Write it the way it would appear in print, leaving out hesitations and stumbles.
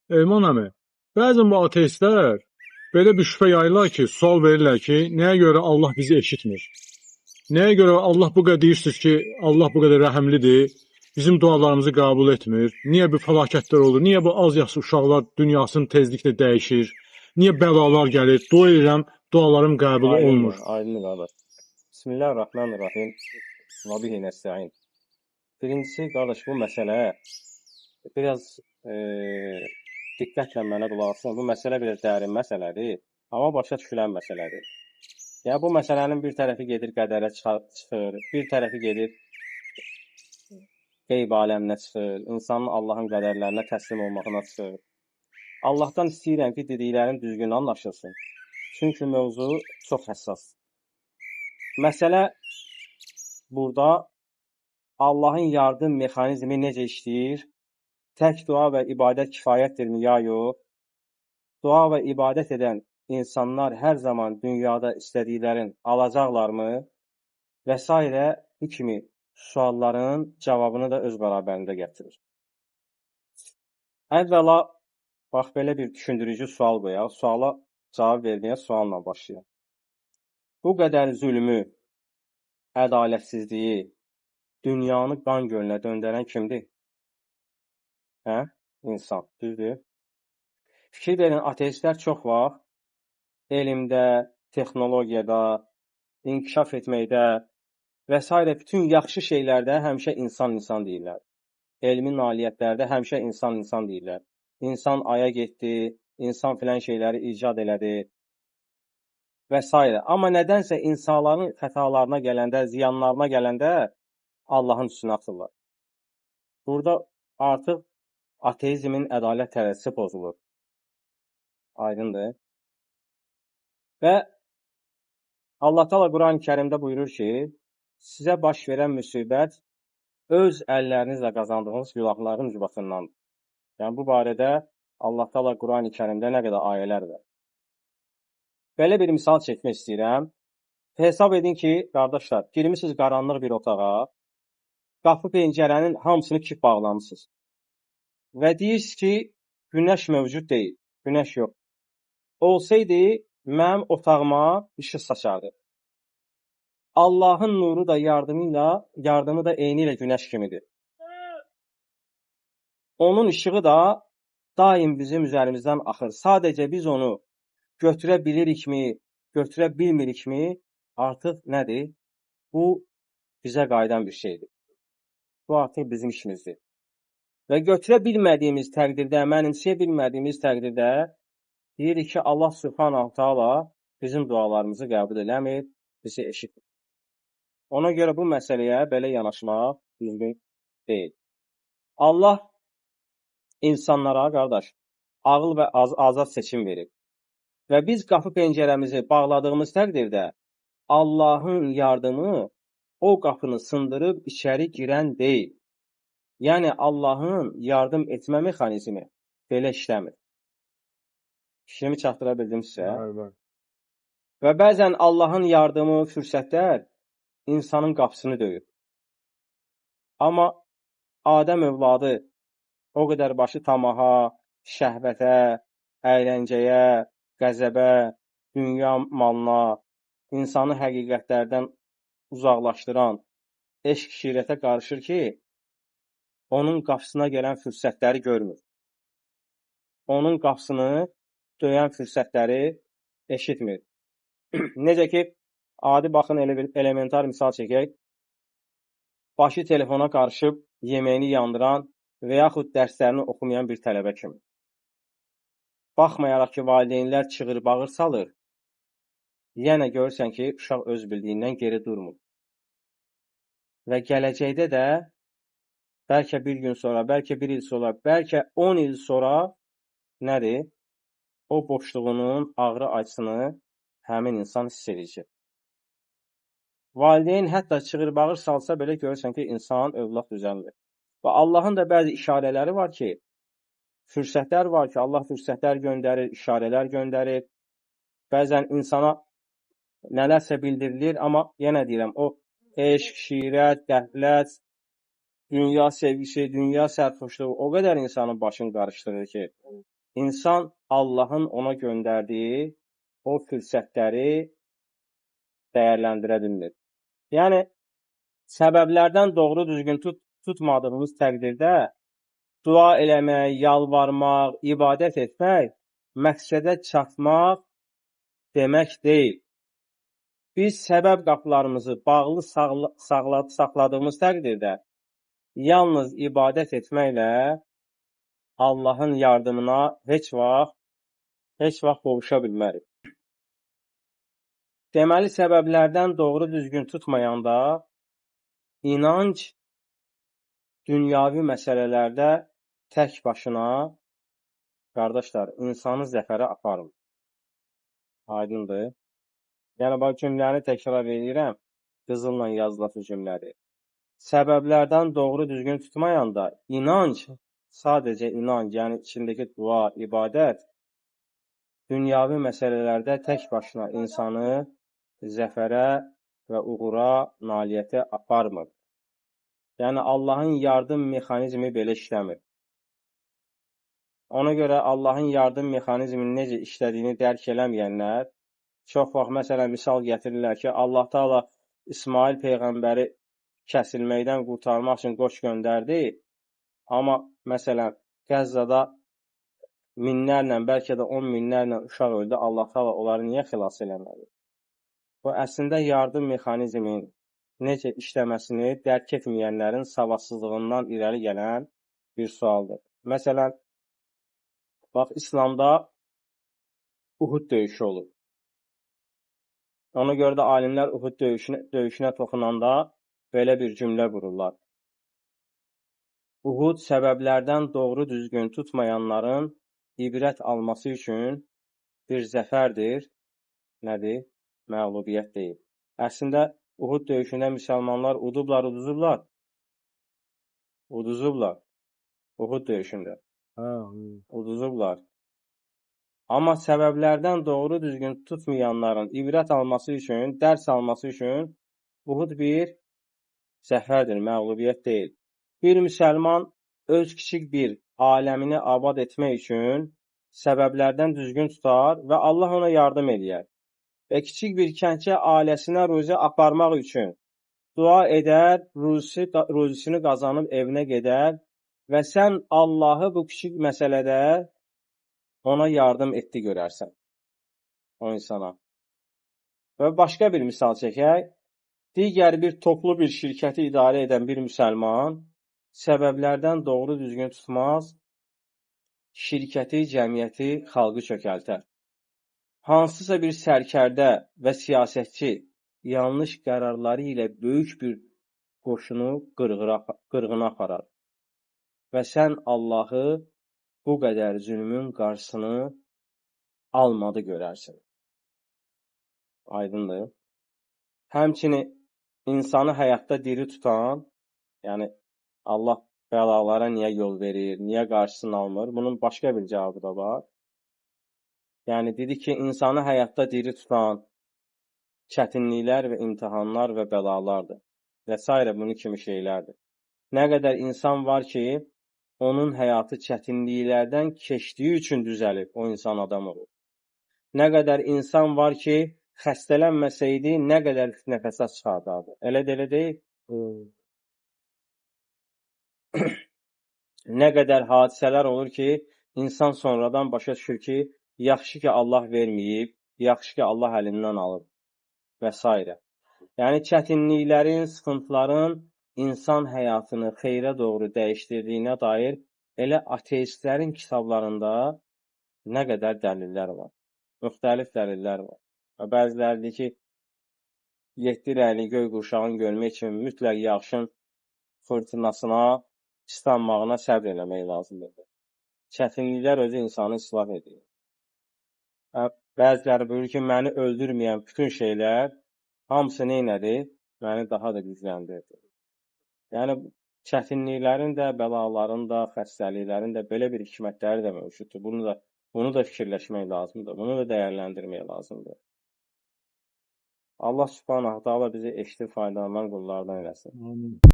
Elman əmi, bəzən bu ateistlər belə bir şübhə yayırlar ki, sual verirlər ki, nəyə görə Allah bizi eşitmir? Nəyə görə Allah bu qədər deyirsiniz ki, Allah bu qədər rəhimlidir, bizim dualarımızı qəbul etmir? Niyə bu fəlakətlər olur? Niyə bu az yaşlı uşaqlar dünyasını tezliklə dəyişir? Niyə bəlalar gəlir? Dua edirəm, dualarım qəbul olmur. Aydındır qardaş. Bismillahirrahmanirrahim. Və bihi nəstəin. Birincisi, qardaş, bu məsələ biraz diqqətlə mənə qulaq asın. Bu məsələ biraz dərin məsələdir, amma başa düşülən məsələdir. Yəni, bu məsələnin bir tərəfi gedir qədərə çıxır, bir tərəfi gedir qeyb aləminə çıxır, insanın Allahın qədərlərinə təslim olmağına çıxır. Allahdan istəyirəm ki, dediklərim düzgün anlaşılsın. Çünki mövzu çox həssas. Məsələ burada Allahın yardım mexanizmi necə işləyir? Tək dua və ibadət kifayətdirmi, ya yox? Dua və ibadət edən insanlar hər zaman dünyada istədiklərin alacaqlarmı? Və s. bu kimi sualların cavabını da öz bərabərində gətirir. Əvvəla, bax, belə bir düşündürücü sual qoyaq. Suala cavab verməyə sualla başlayaq. Bu qədər zülmü, ədalətsizliyi, dünyanı qan gölünə döndərən kimdir? Hə? İnsan, düzdür? Fikir verin, ateistlər çox vaxt elmdə, texnologiyada, inkişaf etməkdə və s. bütün yaxşı şeylərdə həmişə insan deyirlər. Elmi nailiyyətlərdə həmişə insan deyirlər. İnsan aya getdi, insan filan şeyləri icad elədi və s. Amma nədənsə insanların xətalarına gələndə, ziyanlarına gələndə Allahın üstünə atırlar. Burada artıq ateizmin ədalət tərəzi pozulur. Aydındır. Və Allah Teala Quran-ı Kərimdə buyurur ki, sizə baş verən müsibət öz əllərinizlə qazandığınız günahların ucbatındandır. Yəni, bu barədə Allah Teala Quran-ı Kərimdə nə qədər ayələr var. Belə bir misal çəkmək istəyirəm. Hesab edin ki, qardaşlar, girmişsiniz qaranlıq bir otağa, qapı pəncərənin hamısını kip bağlamışsınız. Və deyirsiniz ki, günəş mövcud deyil, günəş yox. Olsaydı, mənim otağıma işıq saçardı. Allahın nuru da yardımı da eyni ilə günəş kimidir. Onun işığı da daim bizim üzərimizdən axır. Sadəcə biz onu götürə bilirikmi, götürə bilmirikmi, artıq nədir? Bu bizə qayıdan bir şeydir. Bu artıq bizim işimizdir. Və götürə bilmədiyimiz təqdirdə, mənimsəyə bilmədiyimiz təqdirdə deyirik ki, Allah Subhanahu Taala bizim dualarımızı qəbul eləmir, bizi eşitmir. Ona görə bu məsələyə belə yanaşmaq düzgün deyil. Allah insanlara, qardaş, ağıl və azad seçim verir. Və biz qapı pəncərəmizi bağladığımız təqdirdə Allahın yardımı o qapını sındırıb içəri girən deyil. Yəni, Allahın yardım etmə mexanizmi belə işləmir. Fikrimi çatdıra bildim sizə. Və bəzən Allahın yardımı, fürsətlər insanın qapısını döyür. Amma Adəm övladı o qədər başı tamaha, şəhvətə, əyləncəyə, qəzəbə, dünya malına, insanı həqiqətlərdən uzaqlaşdıran eşq şirətə qarışır ki, onun qapısına gələn fürsətləri görmür. Onun qapısını döyən fürsətləri eşitmir. Necə ki, adi baxın, elə bir elementar misal çəkək. Başı telefona qarışıb yeməyini yandıran və yaxud dərslərini oxumayan bir tələbə kimi. Baxmayaraq ki, valideynlər çığır, bağır salır, yenə görürsən ki, uşaq öz bildiyindən geri durmur. Və gələcəkdə də bəlkə bir gün sonra, bəlkə bir il sonra, bəlkə 10 il sonra nədir? O boşluğunun ağrı acısını həmin insan hiss edəcək. Valideyn hətta çığır, bağır salsa belə görürsən ki, insan övlad düzəlmir. Və Allahın da bəzi işarələri var ki, fürsətlər var ki, Allah fürsətlər göndərir, işarələr göndərir. Bəzən insana nələrsə bildirilir, amma yenə deyirəm, o eşq, şirət, qəflət, dünya sevgisi, dünya sərxoşluğu o qədər insanın başını qarışdırır ki, insan Allahın ona göndərdiyi o fürsətləri dəyərləndirə bilmir. Yəni, səbəblərdən doğru düzgün tutmadığımız təqdirdə dua eləmək, yalvarmaq, ibadət etmək, məqsədə çatmaq demək deyil. Biz səbəb qapılarımızı bağlı saxladığımız təqdirdə yalnız ibadət etməklə Allahın yardımına heç vaxt qovuşa bilmərik. Deməli, səbəblərdən doğru düzgün tutmayanda inanc dünyavi məsələlərdə tək başına, qardaşlar, insanı zəfərə aparmır. Aydındır. Yəni, bax, cümləni təkrar edirəm, qızılla yazılası cümlədir. Səbəblərdən doğru düzgün tutmayanda inanc, sadəcə inanc, yəni içindəki dua, ibadət, dünyavi məsələlərdə tək başına insanı zəfərə və uğura, nailiyyətə aparmır. Yəni, Allahın yardım mexanizmi belə işləmir. Ona görə Allahın yardım mexanizminin necə işlədiyini dərk eləməyənlər çox vaxt, məsələn, misal gətirirlər ki, Allah Taala İsmail Peyğəmbəri kəsilməkdən qurtarmaq üçün qoç göndərdi. Amma, məsələn, Qəzzada minlərlə, bəlkə də 10 minlərlə uşaq öldü. Allah Taala onları niyə xilas eləmədi? Bu, əslində yardım mexanizminin necə işləməsini dərk etməyənlərin savadsızlığından irəli gələn bir sualdır. Məsələn, bax, İslamda Uhud döyüşü olur. Ona görə də alimlər Uhud döyüşünə toxunanda belə bir cümlə qururlar. Uhud səbəblərdən doğru düzgün tutmayanların ibrət alması üçün bir zəfərdir. Nədir? Məğlubiyyət deyil. Əslində, Uhud döyüşündə müsəlmanlar uduzublar. Uhud döyüşündə. Uduzublar. Amma səbəblərdən doğru düzgün tutmayanların ibrət alması üçün, dərs alması üçün Uhud bir zəfərdir, məğlubiyyət deyil. Bir müsəlman öz kiçik bir aləmini abad etmək üçün səbəblərdən düzgün tutar və Allah ona yardım edər. Və kiçik bir kəndçə ailəsinə ruzi aparmaq üçün dua edər, ruzisini qazanıb evinə gedər və sən Allahı bu kiçik məsələdə ona yardım etdi görərsən, o insana. Və başqa bir misal çəkək. Digər bir toplu bir şirkəti idarə edən bir müsəlman səbəblərdən doğru düzgün tutmaz, şirkəti, cəmiyyəti, xalqı çökəltər. Hansısa bir sərkərdə və siyasətçi yanlış qərarları ilə böyük bir qoşunu qırğına aparar. Və sən Allahı bu qədər zülmün qarşısını almadı görərsən. Aydındır. Həmçinin insanı həyatda diri tutan, yəni Allah bəlalara niyə yol verir, niyə qarşısını almır? Bunun başqa bir cavabı da var. Yəni, dedi ki, insanı həyatda diri tutan çətinliklər və imtihanlar və bəlalardır. Və s. bunun kimi şeylərdir. Nə qədər insan var ki, onun həyatı çətinliklərdən keçdiyi üçün düzəlib, o insan adam olur. Nə qədər insan var ki, xəstələnməsəydi, nə qədər nəfəsə çıxardardı. Elə deyil. Nə qədər hadisələr olur ki, insan sonradan başa düşür ki, yaxşı ki, Allah verməyib, yaxşı ki, Allah əlindən alıb və s. Yəni, çətinliklərin, sıxıntıların insan həyatını xeyrə doğru dəyişdirdiyinə dair elə ateistlərin kitablarında nə qədər dəlillər var. Müxtəlif dəlillər var. Və bəziləri deyir ki, 7 rəyli göy qurşağın görmək üçün mütləq yağışın fırtınasına, islanmağına səbr eləmək lazımdır. Çətinliklər özü insanı islah edir. Bəziləri buyurur ki, məni öldürməyən bütün şeylər hamısı neynədir? Məni daha da gücləndirdi. Yəni, çətinliklərin də, bəlaların da, xəstəliklərin də belə bir hikmətləri də mövcuddur. Bunu da fikirləşmək lazımdır. Bunu da dəyərləndirmək lazımdır. Allah Subhanahu taala bizi eşitib faydalanan qullardan eləsin.